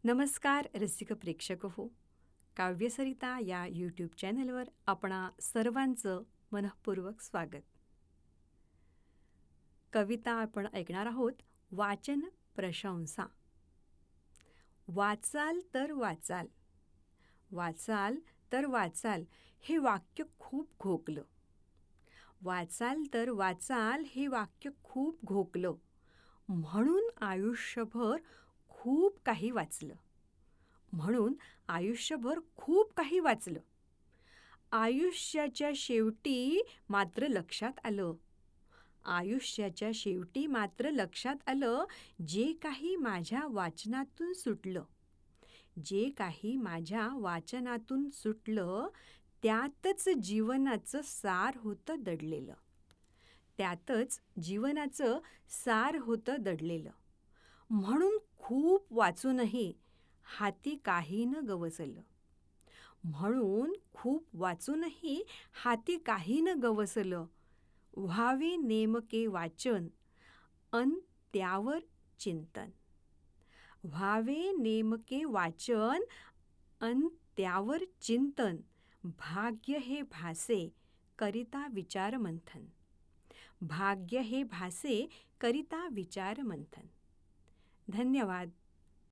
नमस्कार रसिक प्रेक्षक हो. काव्यसरिता या यूट्यूब चॅनलवर आपणा सर्वांचं मनःपूर्वक स्वागत. कविता आपण ऐकणार आहोत. वाचन प्रशंसा. वाचाल तर वाचाल, वाचाल तर वाचाल हे वाक्य खूप घोकलं. वाचाल तर वाचाल हे वाक्य खूप घोकलं. म्हणून आयुष्यभर खूप काही वाचलं. म्हणून आयुष्यभर खूप काही वाचलं. आयुष्याच्या शेवटी मात्र लक्षात आलं. आयुष्याच्या शेवटी मात्र लक्षात आलं, जे काही माझ्या वाचनातून सुटलं, जे काही माझ्या वाचनातून सुटलं, त्यातच जीवनाचं सार होतं दडलेलं. त्यातच जीवनाचं सार होतं दडलेलं. म्हणून खूप वाचूनही हाती काही न गवसलं. म्हणून खूप वाचूनही हाती काही न गवसलं. व्हावे नेमके वाचन अन त्यावर चिंतन. व्हावे नेमके वाचन अन त्यावर चिंतन. भाग्य हे भासे करिता विचार मंथन. भाग्य हे भासे करिता विचार मंथन. धन्यवाद.